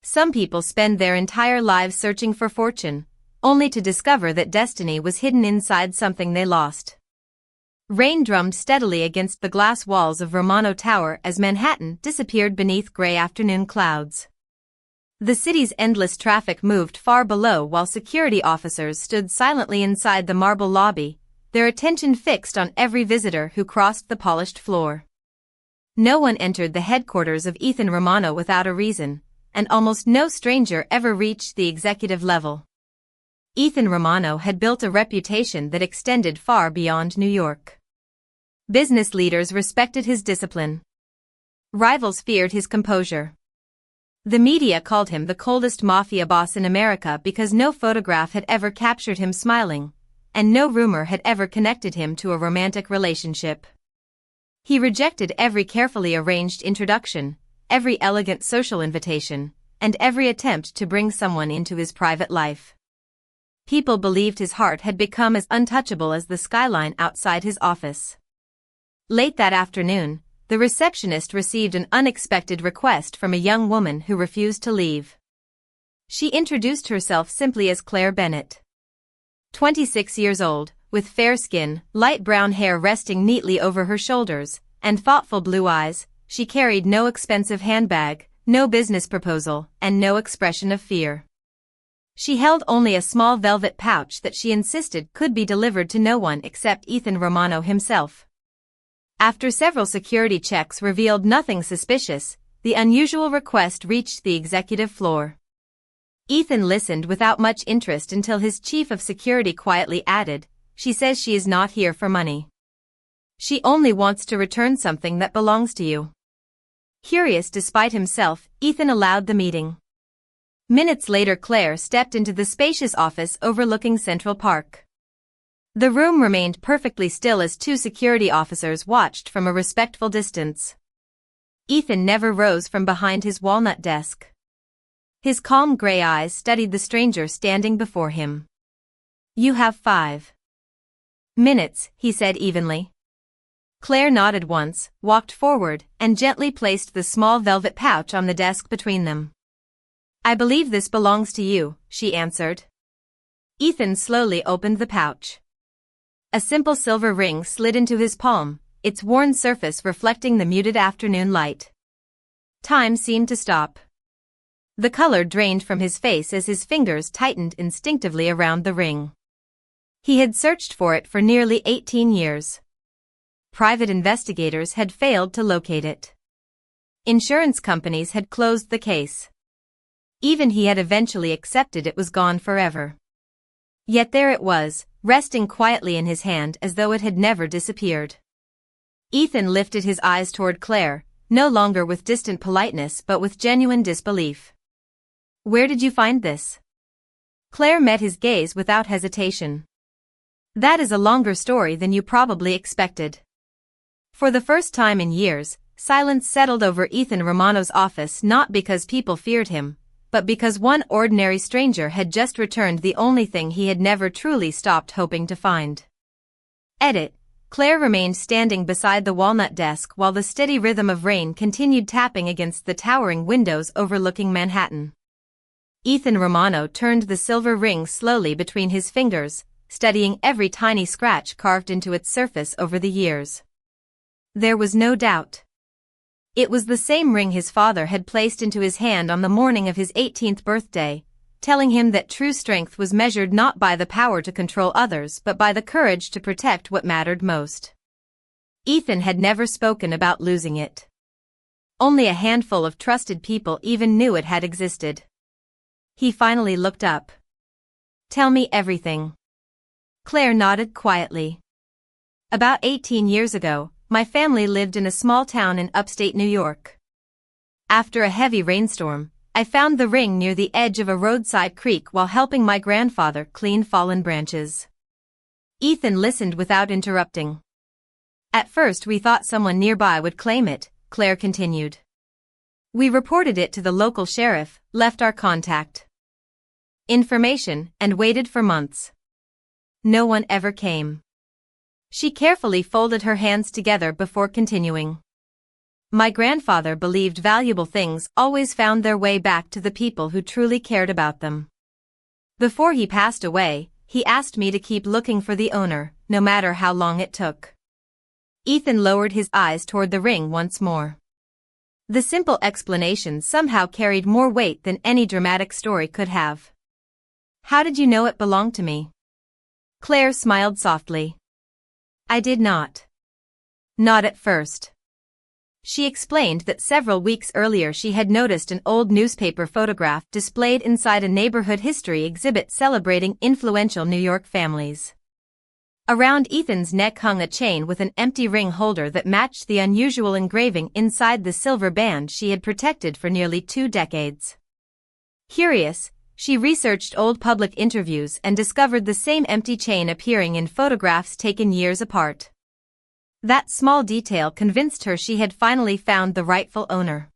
Some people spend their entire lives searching for fortune, only to discover that destiny was hidden inside something they lost. Rain drummed steadily against the glass walls of Romano Tower as Manhattan disappeared beneath gray afternoon clouds. The city's endless traffic moved far below while security officers stood silently inside the marble lobby, their attention fixed on every visitor who crossed the polished floor. No one entered the headquarters of Ethan Romano without a reason, and almost no stranger ever reached the executive level. Ethan Romano had built a reputation that extended far beyond New York. Business leaders respected his discipline. Rivals feared his composure. The media called him the coldest mafia boss in America because no photograph had ever captured him smiling, and no rumor had ever connected him to a romantic relationship. He rejected every carefully arranged introduction, every elegant social invitation, and every attempt to bring someone into his private life. People believed his heart had become as untouchable as the skyline outside his office. Late that afternoon, the receptionist received an unexpected request from a young woman who refused to leave. She introduced herself simply as Claire Bennett. 26 years old, with fair skin, light brown hair resting neatly over her shoulders, and thoughtful blue eyes, she carried no expensive handbag, no business proposal, and no expression of fear. She held only a small velvet pouch that she insisted could be delivered to no one except Ethan Romano himself. After several security checks revealed nothing suspicious, the unusual request reached the executive floor. Ethan listened without much interest until his chief of security quietly added, "She says she is not here for money. She only wants to return something that belongs to you." Curious despite himself, Ethan allowed the meeting. Minutes later Claire stepped into the spacious office overlooking Central Park. The room remained perfectly still as two security officers watched from a respectful distance. Ethan never rose from behind his walnut desk. His calm gray eyes studied the stranger standing before him. "You have 5 minutes," he said evenly. Claire nodded once, walked forward, and gently placed the small velvet pouch on the desk between them. "I believe this belongs to you," she answered. Ethan slowly opened the pouch. A simple silver ring slid into his palm, its worn surface reflecting the muted afternoon light. Time seemed to stop. The color drained from his face as his fingers tightened instinctively around the ring. He had searched for it for nearly 18 years. Private investigators had failed to locate it. Insurance companies had closed the case. Even he had eventually accepted it was gone forever. Yet there it was, resting quietly in his hand as though it had never disappeared. Ethan lifted his eyes toward Claire, no longer with distant politeness but with genuine disbelief. "Where did you find this?" Claire met his gaze without hesitation. "That is a longer story than you probably expected." For the first time in years, silence settled over Ethan Romano's office, not because people feared him, but because one ordinary stranger had just returned the only thing he had never truly stopped hoping to find. Edit. Claire remained standing beside the walnut desk while the steady rhythm of rain continued tapping against the towering windows overlooking Manhattan. Ethan Romano turned the silver ring slowly between his fingers, studying every tiny scratch carved into its surface over the years. There was no doubt. It was the same ring his father had placed into his hand on the morning of his 18th birthday, telling him that true strength was measured not by the power to control others but by the courage to protect what mattered most. Ethan had never spoken about losing it. Only a handful of trusted people even knew it had existed. He finally looked up. "Tell me everything." Claire nodded quietly. "About 18 years ago, my family lived in a small town in upstate New York. After a heavy rainstorm, I found the ring near the edge of a roadside creek while helping my grandfather clean fallen branches." Ethan listened without interrupting. "At first we thought someone nearby would claim it," Claire continued. "We reported it to the local sheriff, left our contact information, and waited for months. No one ever came." She carefully folded her hands together before continuing. My grandfather believed valuable things always found their way back to the people who truly cared about them. Before he passed away, he asked me to keep looking for the owner, no matter how long it took. Ethan lowered his eyes toward the ring once more. The simple explanation somehow carried more weight than any dramatic story could have. How did you know it belonged to me? Claire smiled softly. I did not. Not at first. She explained that several weeks earlier she had noticed an old newspaper photograph displayed inside a neighborhood history exhibit celebrating influential New York families. Around Ethan's neck hung a chain with an empty ring holder that matched the unusual engraving inside the silver band she had protected for nearly 2 decades. Curious, she researched old public interviews and discovered the same empty chain appearing in photographs taken years apart. That small detail convinced her she had finally found the rightful owner.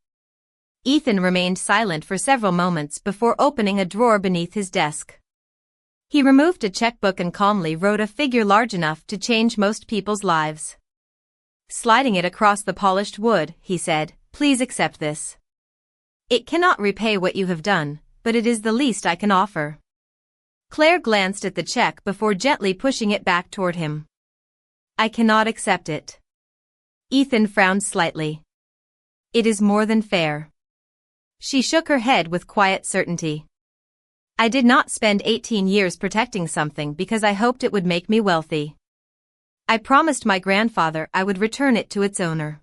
Ethan remained silent for several moments before opening a drawer beneath his desk. He removed a checkbook and calmly wrote a figure large enough to change most people's lives. Sliding it across the polished wood, he said, "Please accept this. It cannot repay what you have done, but it is the least I can offer." Claire glanced at the check before gently pushing it back toward him. I cannot accept it. Ethan frowned slightly. It is more than fair. She shook her head with quiet certainty. I did not spend 18 years protecting something because I hoped it would make me wealthy. I promised my grandfather I would return it to its owner.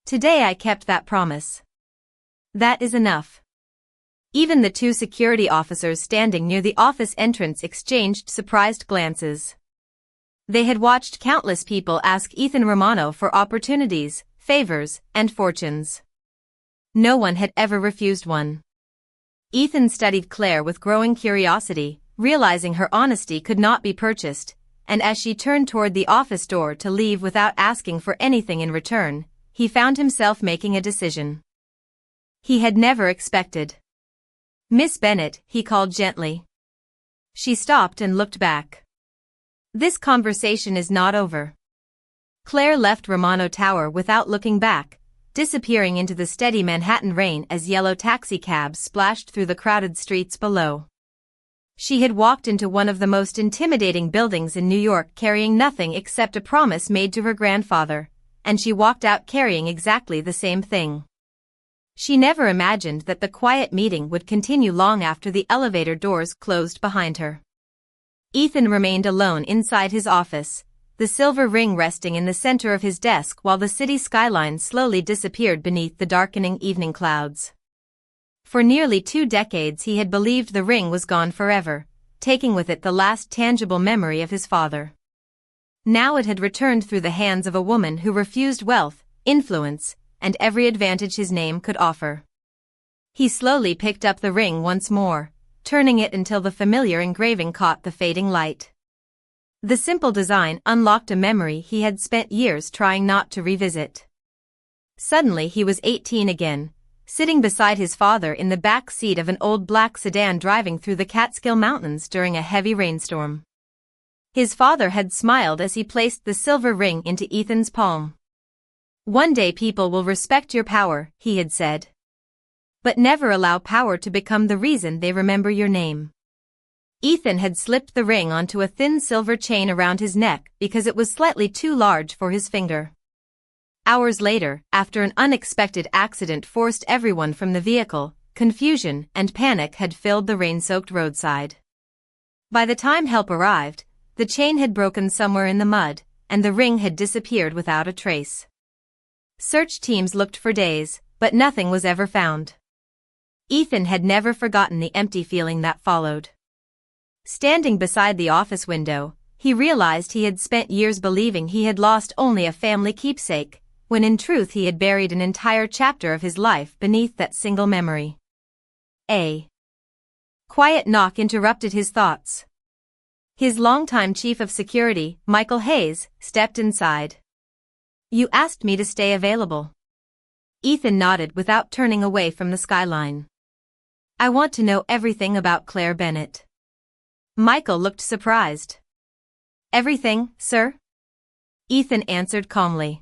Today I kept that promise. That is enough. Even the 2 security officers standing near the office entrance exchanged surprised glances. They had watched countless people ask Ethan Romano for opportunities, favors, and fortunes. No one had ever refused one. Ethan studied Claire with growing curiosity, realizing her honesty could not be purchased, and as she turned toward the office door to leave without asking for anything in return, he found himself making a decision he had never expected. Miss Bennett, he called gently. She stopped and looked back. This conversation is not over. Claire left Romano Tower without looking back, disappearing into the steady Manhattan rain as yellow taxicabs splashed through the crowded streets below. She had walked into one of the most intimidating buildings in New York carrying nothing except a promise made to her grandfather, and she walked out carrying exactly the same thing. She never imagined that the quiet meeting would continue long after the elevator doors closed behind her. Ethan remained alone inside his office, the silver ring resting in the center of his desk while the city skyline slowly disappeared beneath the darkening evening clouds. For nearly 2 decades he had believed the ring was gone forever, taking with it the last tangible memory of his father. Now it had returned through the hands of a woman who refused wealth, influence, and every advantage his name could offer. He slowly picked up the ring once more, turning it until the familiar engraving caught the fading light. The simple design unlocked a memory he had spent years trying not to revisit. Suddenly he was 18 again, sitting beside his father in the back seat of an old black sedan driving through the Catskill Mountains during a heavy rainstorm. His father had smiled as he placed the silver ring into Ethan's palm. One day people will respect your power, he had said. But never allow power to become the reason they remember your name. Ethan had slipped the ring onto a thin silver chain around his neck because it was slightly too large for his finger. Hours later, after an unexpected accident forced everyone from the vehicle, confusion and panic had filled the rain-soaked roadside. By the time help arrived, the chain had broken somewhere in the mud, and the ring had disappeared without a trace. Search teams looked for days, but nothing was ever found. Ethan had never forgotten the empty feeling that followed. Standing beside the office window, he realized he had spent years believing he had lost only a family keepsake, when in truth he had buried an entire chapter of his life beneath that single memory. A quiet knock interrupted his thoughts. His longtime chief of security, Michael Hayes, stepped inside. You asked me to stay available. Ethan nodded without turning away from the skyline. I want to know everything about Claire Bennett. Michael looked surprised. Everything, sir? Ethan answered calmly.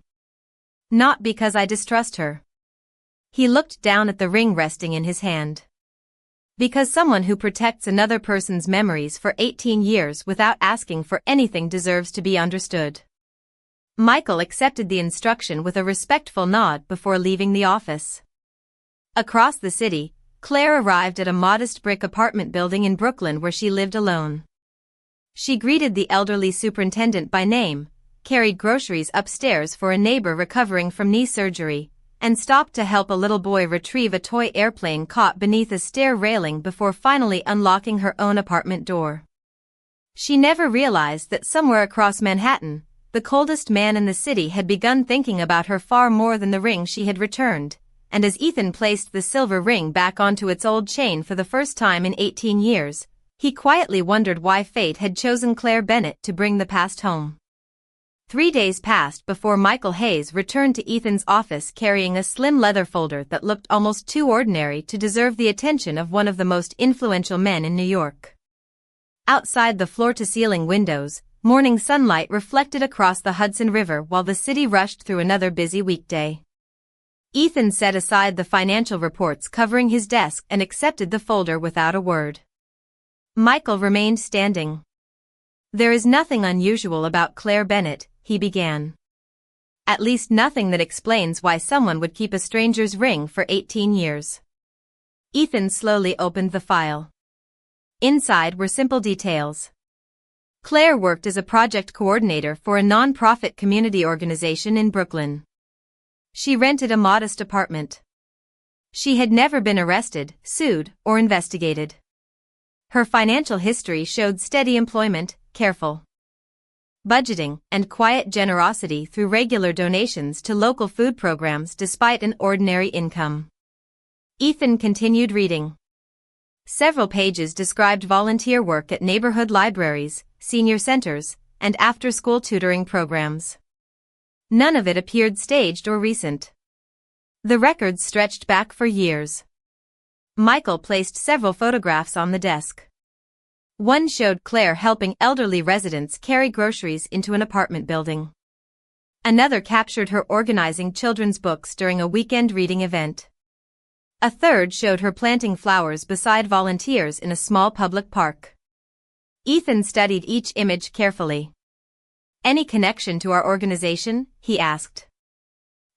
Not because I distrust her. He looked down at the ring resting in his hand. Because someone who protects another person's memories for 18 years without asking for anything deserves to be understood. Michael accepted the instruction with a respectful nod before leaving the office. Across the city, Claire arrived at a modest brick apartment building in Brooklyn where she lived alone. She greeted the elderly superintendent by name, carried groceries upstairs for a neighbor recovering from knee surgery, and stopped to help a little boy retrieve a toy airplane caught beneath a stair railing before finally unlocking her own apartment door. She never realized that somewhere across Manhattan, the coldest man in the city had begun thinking about her far more than the ring she had returned, and as Ethan placed the silver ring back onto its old chain for the first time in 18 years, he quietly wondered why fate had chosen Claire Bennett to bring the past home. 3 days passed before Michael Hayes returned to Ethan's office carrying a slim leather folder that looked almost too ordinary to deserve the attention of one of the most influential men in New York. Outside the floor-to-ceiling windows, morning sunlight reflected across the Hudson River while the city rushed through another busy weekday. Ethan set aside the financial reports covering his desk and accepted the folder without a word. Michael remained standing. "There is nothing unusual about Claire Bennett," he began. "At least nothing that explains why someone would keep a stranger's ring for 18 years. Ethan slowly opened the file. Inside were simple details. Claire worked as a project coordinator for a non-profit community organization in Brooklyn. She rented a modest apartment. She had never been arrested, sued, or investigated. Her financial history showed steady employment, careful budgeting, and quiet generosity through regular donations to local food programs despite an ordinary income." Ethan continued reading. Several pages described volunteer work at neighborhood libraries, senior centers, and after-school tutoring programs. None of it appeared staged or recent. The records stretched back for years. Michael placed several photographs on the desk. One showed Claire helping elderly residents carry groceries into an apartment building. Another captured her organizing children's books during a weekend reading event. A third showed her planting flowers beside volunteers in a small public park. Ethan studied each image carefully. "Any connection to our organization?" he asked.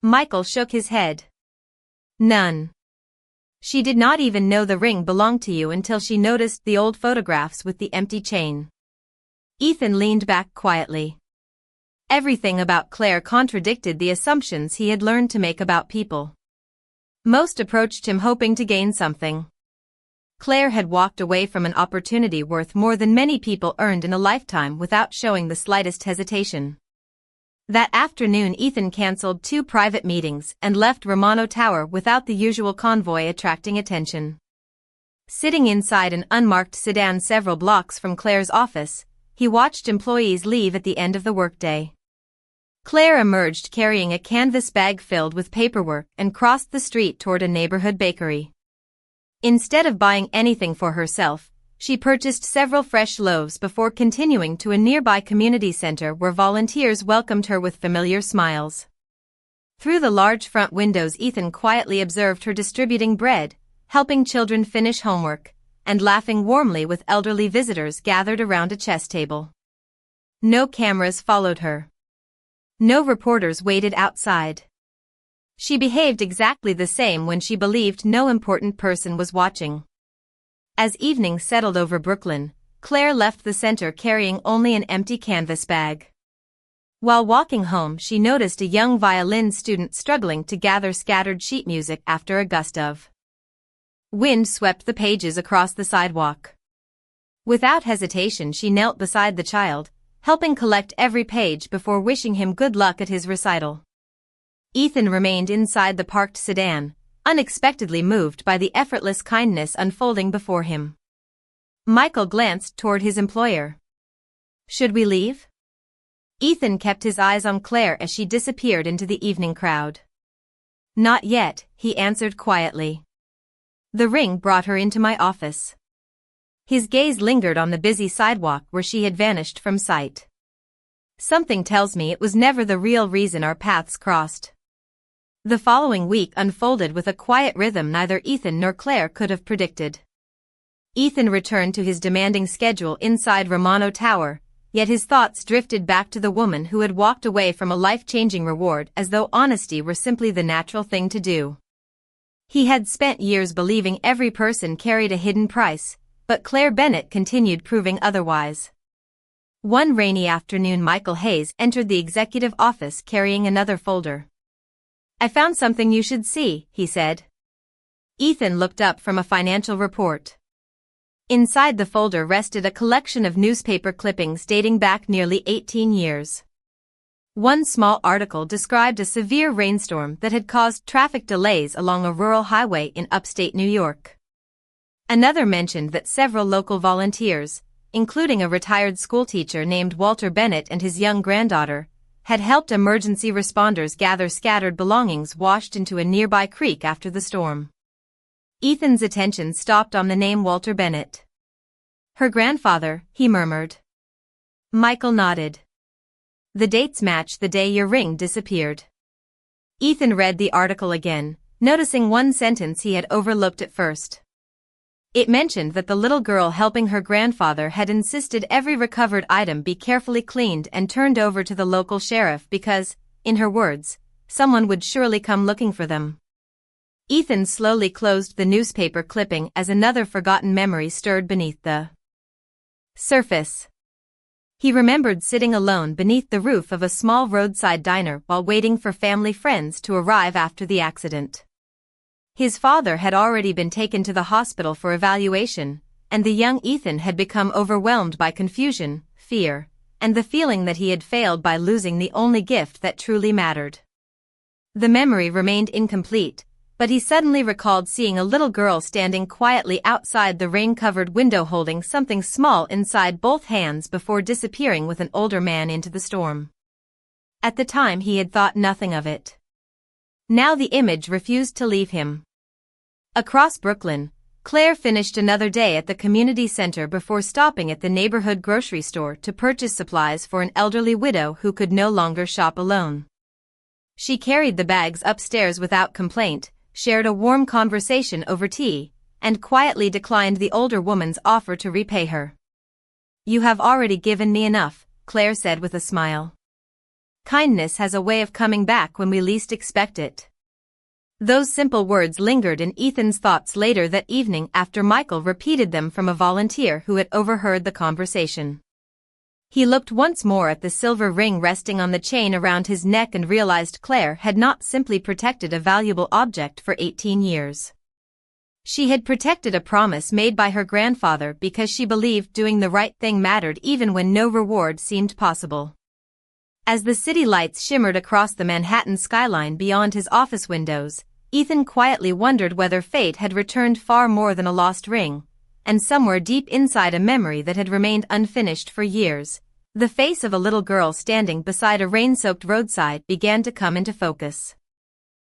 Michael shook his head. "None. She did not even know the ring belonged to you until she noticed the old photographs with the empty chain." Ethan leaned back quietly. Everything about Claire contradicted the assumptions he had learned to make about people. Most approached him hoping to gain something. Claire had walked away from an opportunity worth more than many people earned in a lifetime without showing the slightest hesitation. That afternoon Ethan canceled 2 private meetings and left Romano Tower without the usual convoy attracting attention. Sitting inside an unmarked sedan several blocks from Claire's office, he watched employees leave at the end of the workday. Claire emerged carrying a canvas bag filled with paperwork and crossed the street toward a neighborhood bakery. Instead of buying anything for herself, she purchased several fresh loaves before continuing to a nearby community center where volunteers welcomed her with familiar smiles. Through the large front windows Ethan quietly observed her distributing bread, helping children finish homework, and laughing warmly with elderly visitors gathered around a chess table. No cameras followed her. No reporters waited outside. She behaved exactly the same when she believed no important person was watching. As evening settled over Brooklyn, Claire left the center carrying only an empty canvas bag. While walking home she noticed a young violin student struggling to gather scattered sheet music after a gust of wind swept the pages across the sidewalk. Without hesitation she knelt beside the child, helping collect every page before wishing him good luck at his recital. Ethan remained inside the parked sedan, unexpectedly moved by the effortless kindness unfolding before him. Michael glanced toward his employer. "Should we leave?" Ethan kept his eyes on Claire as she disappeared into the evening crowd. "Not yet," he answered quietly. "The ring brought her into my office." His gaze lingered on the busy sidewalk where she had vanished from sight. "Something tells me it was never the real reason our paths crossed." The following week unfolded with a quiet rhythm neither Ethan nor Claire could have predicted. Ethan returned to his demanding schedule inside Romano Tower, yet his thoughts drifted back to the woman who had walked away from a life-changing reward as though honesty were simply the natural thing to do. He had spent years believing every person carried a hidden price, but Claire Bennett continued proving otherwise. One rainy afternoon Michael Hayes entered the executive office carrying another folder. "I found something you should see," he said. Ethan looked up from a financial report. Inside the folder rested a collection of newspaper clippings dating back nearly 18 years. One small article described a severe rainstorm that had caused traffic delays along a rural highway in upstate New York. Another mentioned that several local volunteers, including a retired schoolteacher named Walter Bennett and his young granddaughter, had helped emergency responders gather scattered belongings washed into a nearby creek after the storm. Ethan's attention stopped on the name Walter Bennett. "Her grandfather," he murmured. Michael nodded. "The dates match the day your ring disappeared." Ethan read the article again, noticing one sentence he had overlooked at first. It mentioned that the little girl helping her grandfather had insisted every recovered item be carefully cleaned and turned over to the local sheriff because, in her words, someone would surely come looking for them. Ethan slowly closed the newspaper clipping as another forgotten memory stirred beneath the surface. He remembered sitting alone beneath the roof of a small roadside diner while waiting for family friends to arrive after the accident. His father had already been taken to the hospital for evaluation, and the young Ethan had become overwhelmed by confusion, fear, and the feeling that he had failed by losing the only gift that truly mattered. The memory remained incomplete, but he suddenly recalled seeing a little girl standing quietly outside the rain-covered window holding something small inside both hands before disappearing with an older man into the storm. At the time he had thought nothing of it. Now the image refused to leave him. Across Brooklyn, Claire finished another day at the community center before stopping at the neighborhood grocery store to purchase supplies for an elderly widow who could no longer shop alone. She carried the bags upstairs without complaint, shared a warm conversation over tea, and quietly declined the older woman's offer to repay her. "You have already given me enough," Claire said with a smile. "Kindness has a way of coming back when we least expect it." Those simple words lingered in Ethan's thoughts later that evening after Michael repeated them from a volunteer who had overheard the conversation. He looked once more at the silver ring resting on the chain around his neck and realized Claire had not simply protected a valuable object for 18 years. She had protected a promise made by her grandfather because she believed doing the right thing mattered even when no reward seemed possible. As the city lights shimmered across the Manhattan skyline beyond his office windows, Ethan quietly wondered whether fate had returned far more than a lost ring, and somewhere deep inside a memory that had remained unfinished for years, the face of a little girl standing beside a rain-soaked roadside began to come into focus.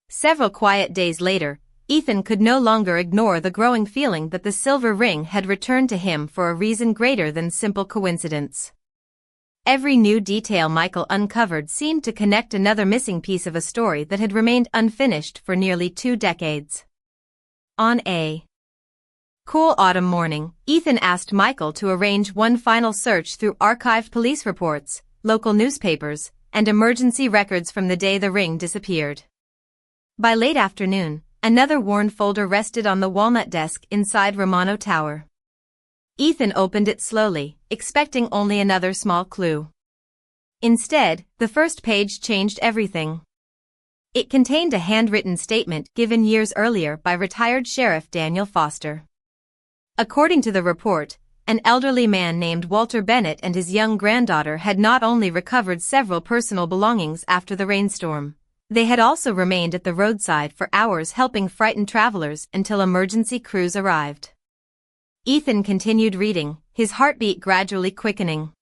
Several quiet days later, Ethan could no longer ignore the growing feeling that the silver ring had returned to him for a reason greater than simple coincidence. Every new detail Michael uncovered seemed to connect another missing piece of a story that had remained unfinished for nearly 2 decades. On a cool autumn morning, Ethan asked Michael to arrange one final search through archived police reports, local newspapers, and emergency records from the day the ring disappeared. By late afternoon, another worn folder rested on the walnut desk inside Romano Tower. Ethan opened it slowly, expecting only another small clue. Instead, the first page changed everything. It contained a handwritten statement given years earlier by retired Sheriff Daniel Foster. According to the report, an elderly man named Walter Bennett and his young granddaughter had not only recovered several personal belongings after the rainstorm, they had also remained at the roadside for hours helping frightened travelers until emergency crews arrived. Ethan continued reading, his heartbeat gradually quickening.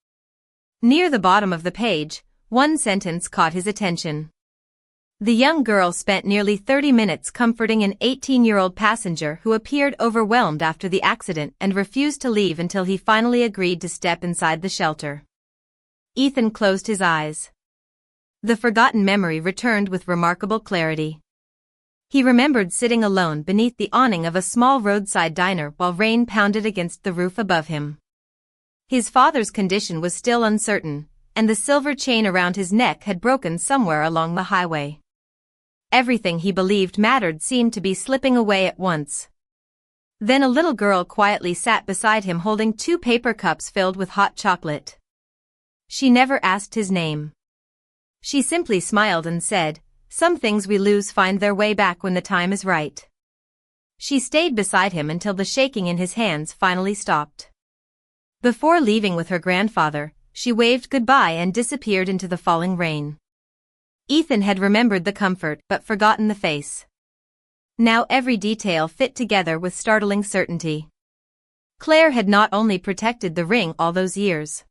Near the bottom of the page, one sentence caught his attention. The young girl spent nearly 30 minutes comforting an 18-year-old passenger who appeared overwhelmed after the accident and refused to leave until he finally agreed to step inside the shelter. Ethan closed his eyes. The forgotten memory returned with remarkable clarity. He remembered sitting alone beneath the awning of a small roadside diner while rain pounded against the roof above him. His father's condition was still uncertain, and the silver chain around his neck had broken somewhere along the highway. Everything he believed mattered seemed to be slipping away at once. Then a little girl quietly sat beside him holding 2 paper cups filled with hot chocolate. She never asked his name. She simply smiled and said, "Some things we lose find their way back when the time is right." She stayed beside him until the shaking in his hands finally stopped. Before leaving with her grandfather, she waved goodbye and disappeared into the falling rain. Ethan had remembered the comfort but forgotten the face. Now every detail fit together with startling certainty. Claire had not only protected the ring all those years.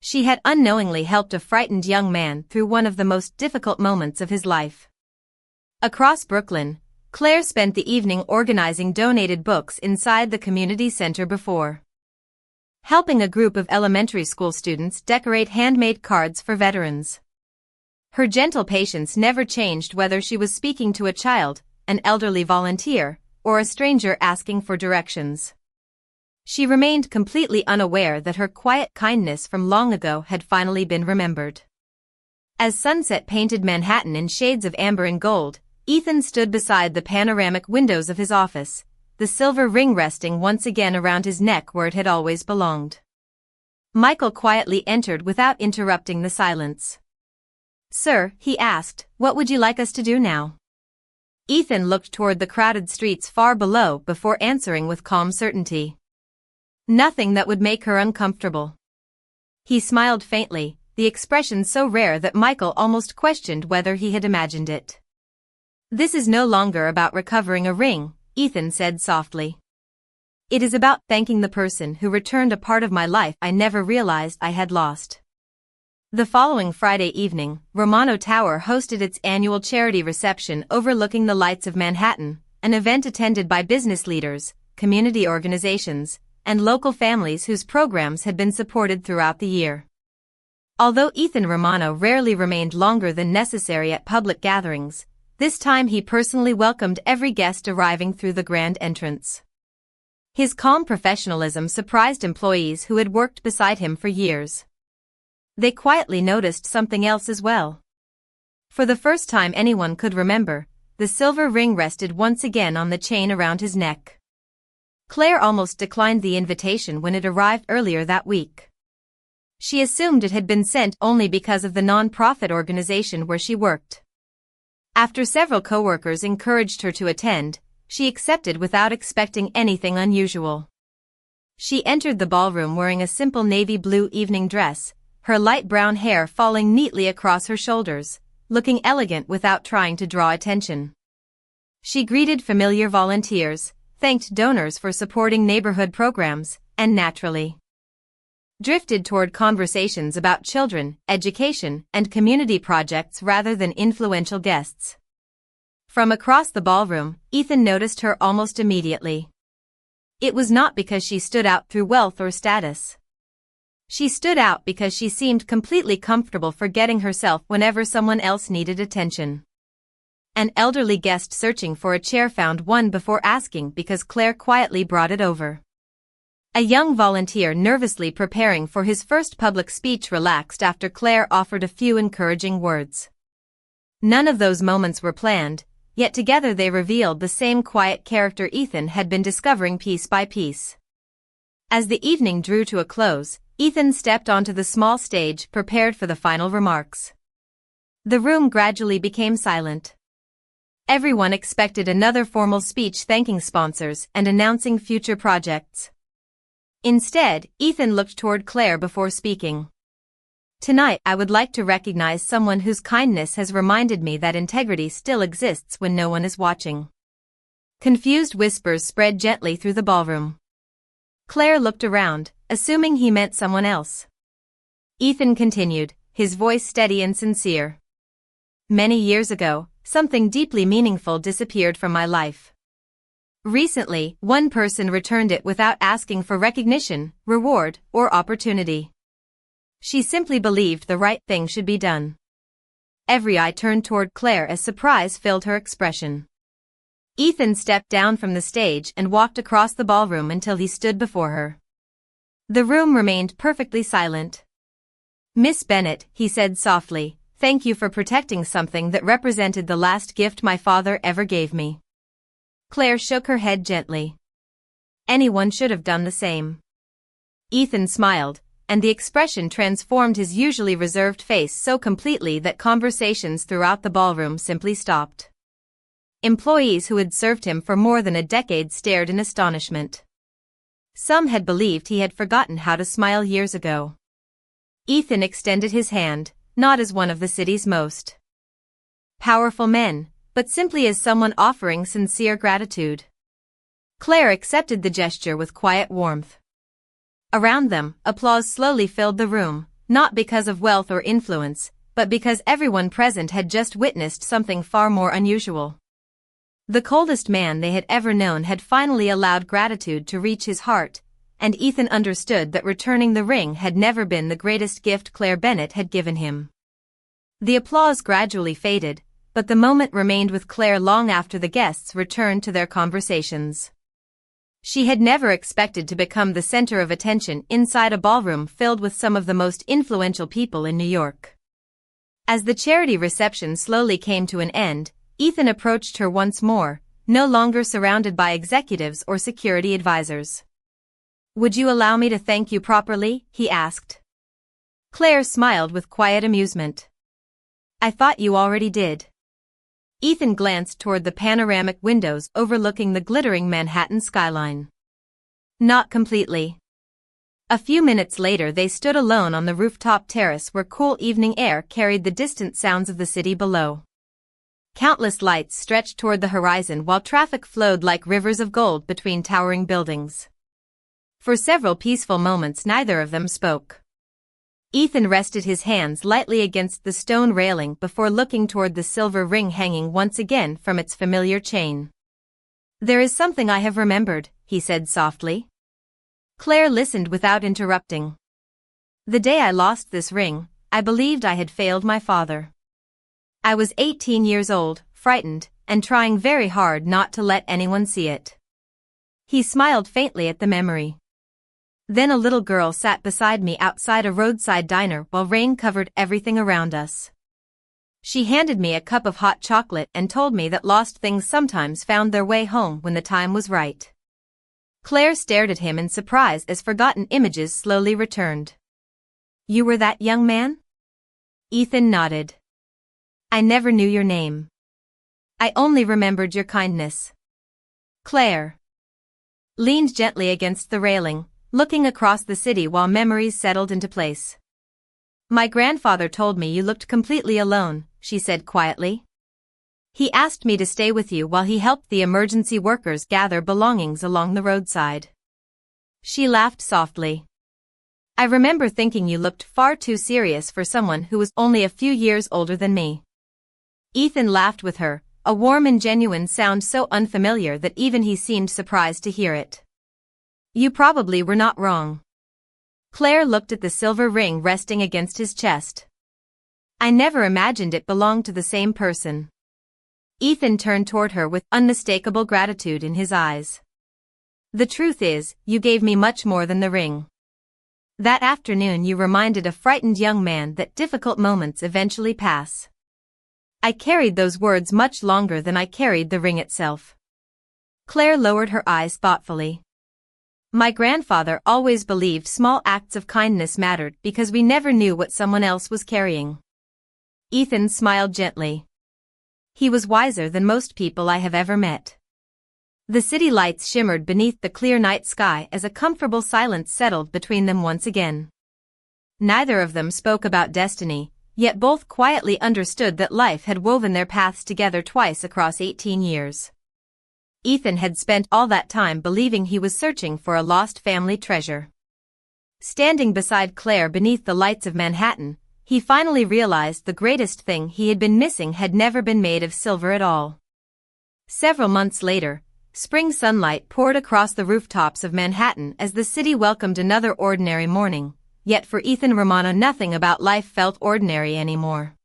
She had unknowingly helped a frightened young man through one of the most difficult moments of his life. Across Brooklyn, Claire spent the evening organizing donated books inside the community center before helping a group of elementary school students decorate handmade cards for veterans. Her gentle patience never changed whether she was speaking to a child, an elderly volunteer, or a stranger asking for directions. She remained completely unaware that her quiet kindness from long ago had finally been remembered. As sunset painted Manhattan in shades of amber and gold, Ethan stood beside the panoramic windows of his office, the silver ring resting once again around his neck where it had always belonged. Michael quietly entered without interrupting the silence. "Sir," he asked, "what would you like us to do now?" Ethan looked toward the crowded streets far below before answering with calm certainty. Nothing that would make her uncomfortable. He smiled faintly, the expression so rare that Michael almost questioned whether he had imagined it. "This is no longer about recovering a ring," Ethan said softly. "It is about thanking the person who returned a part of my life I never realized I had lost." The following Friday evening, Romano Tower hosted its annual charity reception overlooking the lights of Manhattan, an event attended by business leaders, community organizations, and local families whose programs had been supported throughout the year. Although Ethan Romano rarely remained longer than necessary at public gatherings, this time he personally welcomed every guest arriving through the grand entrance. His calm professionalism surprised employees who had worked beside him for years. They quietly noticed something else as well. For the first time anyone could remember, the silver ring rested once again on the chain around his neck. Claire almost declined the invitation when it arrived earlier that week. She assumed it had been sent only because of the non-profit organization where she worked. After several coworkers encouraged her to attend, she accepted without expecting anything unusual. She entered the ballroom wearing a simple navy blue evening dress, her light brown hair falling neatly across her shoulders, looking elegant without trying to draw attention. She greeted familiar volunteers, thanked donors for supporting neighborhood programs, and naturally drifted toward conversations about children, education, and community projects rather than influential guests. From across the ballroom, Ethan noticed her almost immediately. It was not because she stood out through wealth or status. She stood out because she seemed completely comfortable forgetting herself whenever someone else needed attention. An elderly guest searching for a chair found one before asking because Claire quietly brought it over. A young volunteer nervously preparing for his first public speech relaxed after Claire offered a few encouraging words. None of those moments were planned, yet together they revealed the same quiet character Ethan had been discovering piece by piece. As the evening drew to a close, Ethan stepped onto the small stage prepared for the final remarks. The room gradually became silent. Everyone expected another formal speech thanking sponsors and announcing future projects. Instead, Ethan looked toward Claire before speaking. "Tonight I would like to recognize someone whose kindness has reminded me that integrity still exists when no one is watching." Confused whispers spread gently through the ballroom. Claire looked around, assuming he meant someone else. Ethan continued, his voice steady and sincere. "Many years ago, something deeply meaningful disappeared from my life. Recently, one person returned it without asking for recognition, reward, or opportunity. She simply believed the right thing should be done." Every eye turned toward Claire as surprise filled her expression. Ethan stepped down from the stage and walked across the ballroom until he stood before her. The room remained perfectly silent. "Miss Bennett," he said softly, "thank you for protecting something that represented the last gift my father ever gave me." Claire shook her head gently. "Anyone should have done the same." Ethan smiled, and the expression transformed his usually reserved face so completely that conversations throughout the ballroom simply stopped. Employees who had served him for more than a decade stared in astonishment. Some had believed he had forgotten how to smile years ago. Ethan extended his hand, not as one of the city's most powerful men, but simply as someone offering sincere gratitude. Claire accepted the gesture with quiet warmth. Around them, applause slowly filled the room, not because of wealth or influence, but because everyone present had just witnessed something far more unusual. The coldest man they had ever known had finally allowed gratitude to reach his heart, and Ethan understood that returning the ring had never been the greatest gift Claire Bennett had given him. The applause gradually faded, but the moment remained with Claire long after the guests returned to their conversations. She had never expected to become the center of attention inside a ballroom filled with some of the most influential people in New York. As the charity reception slowly came to an end, Ethan approached her once more, no longer surrounded by executives or security advisors. "Would you allow me to thank you properly?" he asked. Claire smiled with quiet amusement. "I thought you already did." Ethan glanced toward the panoramic windows overlooking the glittering Manhattan skyline. "Not completely." A few minutes later they stood alone on the rooftop terrace where cool evening air carried the distant sounds of the city below. Countless lights stretched toward the horizon while traffic flowed like rivers of gold between towering buildings. For several peaceful moments neither of them spoke. Ethan rested his hands lightly against the stone railing before looking toward the silver ring hanging once again from its familiar chain. "There is something I have remembered," he said softly. Claire listened without interrupting. "The day I lost this ring, I believed I had failed my father. I was 18 years old, frightened, and trying very hard not to let anyone see it." He smiled faintly at the memory. "Then a little girl sat beside me outside a roadside diner while rain covered everything around us. She handed me a cup of hot chocolate and told me that lost things sometimes found their way home when the time was right." Claire stared at him in surprise as forgotten images slowly returned. "You were that young man?" Ethan nodded. "I never knew your name. I only remembered your kindness." Claire leaned gently against the railing, looking across the city while memories settled into place. "My grandfather told me you looked completely alone," she said quietly. "He asked me to stay with you while he helped the emergency workers gather belongings along the roadside." She laughed softly. "I remember thinking you looked far too serious for someone who was only a few years older than me." Ethan laughed with her, a warm and genuine sound so unfamiliar that even he seemed surprised to hear it. "You probably were not wrong." Claire looked at the silver ring resting against his chest. "I never imagined it belonged to the same person." Ethan turned toward her with unmistakable gratitude in his eyes. "The truth is, you gave me much more than the ring. That afternoon you reminded a frightened young man that difficult moments eventually pass. I carried those words much longer than I carried the ring itself." Claire lowered her eyes thoughtfully. "My grandfather always believed small acts of kindness mattered because we never knew what someone else was carrying." Ethan smiled gently. "He was wiser than most people I have ever met." The city lights shimmered beneath the clear night sky as a comfortable silence settled between them once again. Neither of them spoke about destiny, yet both quietly understood that life had woven their paths together twice across 18 years. Ethan had spent all that time believing he was searching for a lost family treasure. Standing beside Claire beneath the lights of Manhattan, he finally realized the greatest thing he had been missing had never been made of silver at all. Several months later, spring sunlight poured across the rooftops of Manhattan as the city welcomed another ordinary morning, yet for Ethan Romano nothing about life felt ordinary anymore.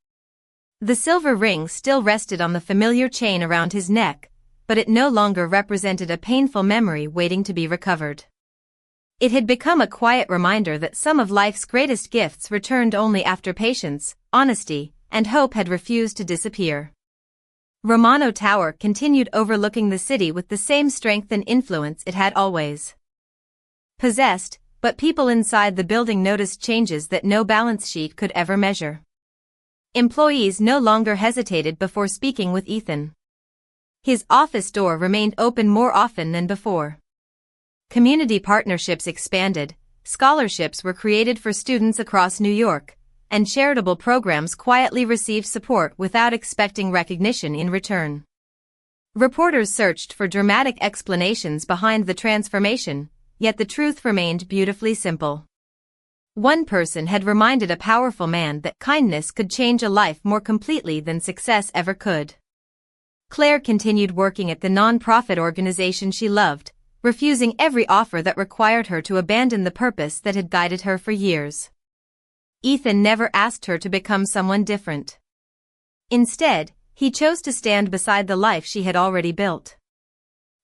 The silver ring still rested on the familiar chain around his neck, but it no longer represented a painful memory waiting to be recovered. It had become a quiet reminder that some of life's greatest gifts returned only after patience, honesty, and hope had refused to disappear. Romano Tower continued overlooking the city with the same strength and influence it had always possessed, but people inside the building noticed changes that no balance sheet could ever measure. Employees no longer hesitated before speaking with Ethan. His office door remained open more often than before. Community partnerships expanded, scholarships were created for students across New York, and charitable programs quietly received support without expecting recognition in return. Reporters searched for dramatic explanations behind the transformation, yet the truth remained beautifully simple. One person had reminded a powerful man that kindness could change a life more completely than success ever could. Claire continued working at the non-profit organization she loved, refusing every offer that required her to abandon the purpose that had guided her for years. Ethan never asked her to become someone different. Instead, he chose to stand beside the life she had already built.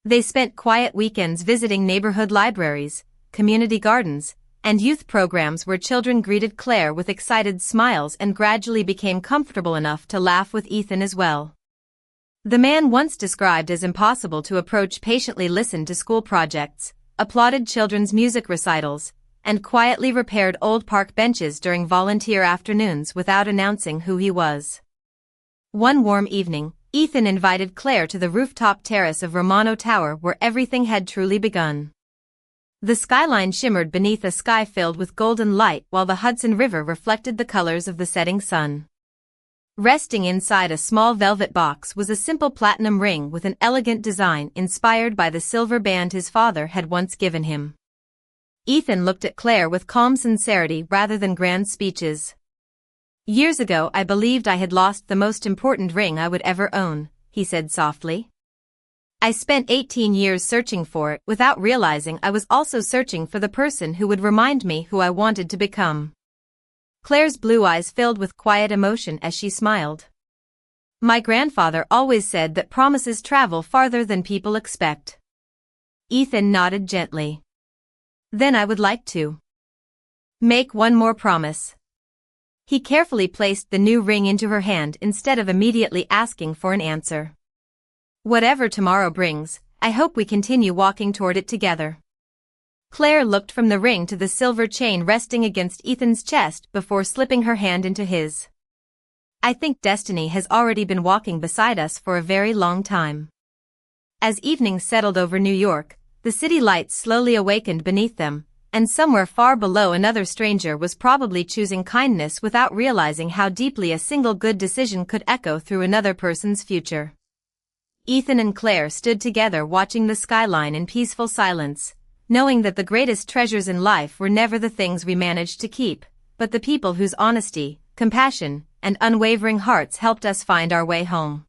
They spent quiet weekends visiting neighborhood libraries, community gardens, and youth programs where children greeted Claire with excited smiles and gradually became comfortable enough to laugh with Ethan as well. The man once described as impossible to approach patiently listened to school projects, applauded children's music recitals, and quietly repaired old park benches during volunteer afternoons without announcing who he was. One warm evening, Ethan invited Claire to the rooftop terrace of Romano Tower where everything had truly begun. The skyline shimmered beneath a sky filled with golden light while the Hudson River reflected the colors of the setting sun. Resting inside a small velvet box was a simple platinum ring with an elegant design inspired by the silver band his father had once given him. Ethan looked at Claire with calm sincerity rather than grand speeches. "Years ago I believed I had lost the most important ring I would ever own," he said softly. "I spent 18 years searching for it without realizing I was also searching for the person who would remind me who I wanted to become." Claire's blue eyes filled with quiet emotion as she smiled. "My grandfather always said that promises travel farther than people expect." Ethan nodded gently. "Then I would like to make one more promise." He carefully placed the new ring into her hand instead of immediately asking for an answer. "Whatever tomorrow brings, I hope we continue walking toward it together." Claire looked from the ring to the silver chain resting against Ethan's chest before slipping her hand into his. "I think destiny has already been walking beside us for a very long time." As evening settled over New York, the city lights slowly awakened beneath them, and somewhere far below another stranger was probably choosing kindness without realizing how deeply a single good decision could echo through another person's future. Ethan and Claire stood together watching the skyline in peaceful silence, knowing that the greatest treasures in life were never the things we managed to keep, but the people whose honesty, compassion, and unwavering hearts helped us find our way home.